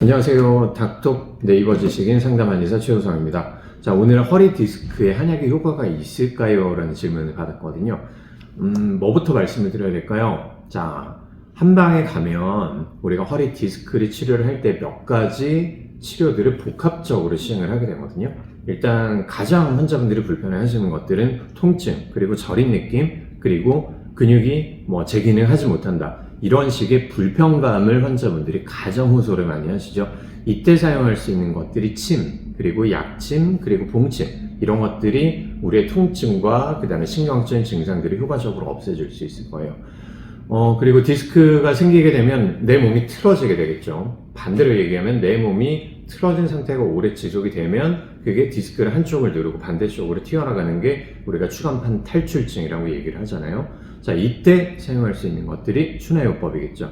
안녕하세요. 닥톡 네이버 지식인 상담한의사 최우성입니다. 자, 오늘 허리 디스크에 한약의 효과가 있을까요? 라는 질문을 받았거든요. 뭐부터 말씀을 드려야 될까요? 자, 한방에 가면 우리가 허리 디스크를 치료를 할 때 몇 가지 치료들을 복합적으로 시행을 하게 되거든요. 일단 가장 환자분들이 불편해하시는 것들은 통증, 그리고 저린 느낌, 그리고 근육이 재기능하지 못한다. 이런 식의 불편감을 환자분들이 가장 호소를 많이 하시죠. 이때 사용할 수 있는 것들이 침, 그리고 약침, 그리고 봉침, 이런 것들이 우리의 통증과 그 다음에 신경적인 증상들을 효과적으로 없애줄 수 있을 거예요. 그리고 디스크가 생기게 되면 내 몸이 틀어지게 되겠죠. 반대로 얘기하면 내 몸이 틀어진 상태가 오래 지속이 되면 그게 디스크를 한쪽을 누르고 반대쪽으로 튀어나가는 게 우리가 추간판 탈출증이라고 얘기를 하잖아요. 자, 이때 사용할 수 있는 것들이 추나요법이겠죠.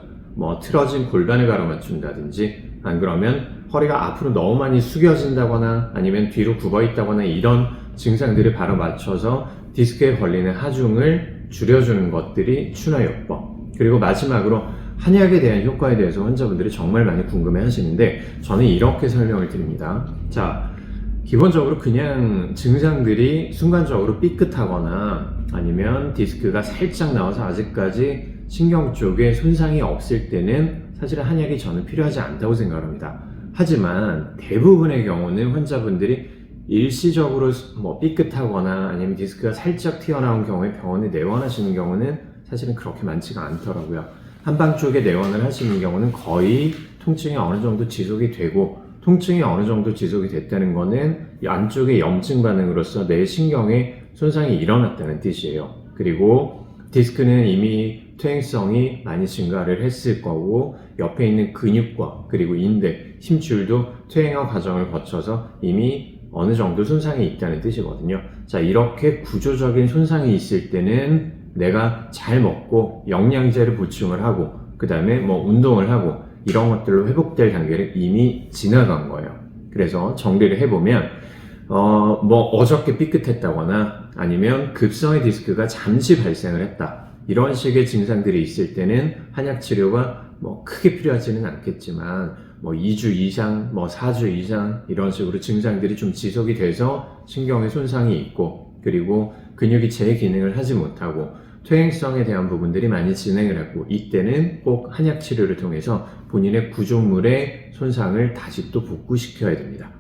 틀어진 골반을 가로맞춘다든지, 안 그러면 허리가 앞으로 너무 많이 숙여진다거나 아니면 뒤로 굽어 있다거나 이런 증상들을 바로 맞춰서 디스크에 걸리는 하중을 줄여주는 것들이 추나요법. 그리고 마지막으로 한약에 대한 효과에 대해서 환자분들이 정말 많이 궁금해 하시는데, 저는 이렇게 설명을 드립니다. 자, 기본적으로 그냥 증상들이 순간적으로 삐끗하거나 아니면 디스크가 살짝 나와서 아직까지 신경 쪽에 손상이 없을 때는 사실은 한약이 저는 필요하지 않다고 생각합니다. 하지만 대부분의 경우는 환자분들이 일시적으로 삐끗하거나 아니면 디스크가 살짝 튀어나온 경우에 병원에 내원하시는 경우는 사실은 그렇게 많지가 않더라고요. 한방 쪽에 내원을 하시는 경우는 거의 통증이 어느 정도 지속이 되고, 통증이 어느 정도 지속이 됐다는 거는 안쪽의 염증 반응으로서 내 신경에 손상이 일어났다는 뜻이에요. 그리고 디스크는 이미 퇴행성이 많이 증가를 했을 거고, 옆에 있는 근육과 그리고 인대, 힘줄도 퇴행화 과정을 거쳐서 이미 어느 정도 손상이 있다는 뜻이거든요. 자, 이렇게 구조적인 손상이 있을 때는 내가 잘 먹고 영양제를 보충을 하고 그 다음에 운동을 하고 이런 것들로 회복될 단계를 이미 지나간 거예요. 그래서 정리를 해보면 어저께 삐끗했다거나 아니면 급성의 디스크가 잠시 발생을 했다, 이런 식의 증상들이 있을 때는 한약 치료가 크게 필요하지는 않겠지만 2주 이상, 4주 이상 이런 식으로 증상들이 좀 지속이 돼서 신경에 손상이 있고, 그리고 근육이 제 기능을 하지 못하고 퇴행성에 대한 부분들이 많이 진행을 하고, 이때는 꼭 한약 치료를 통해서 본인의 구조물의 손상을 다시 또 복구시켜야 됩니다.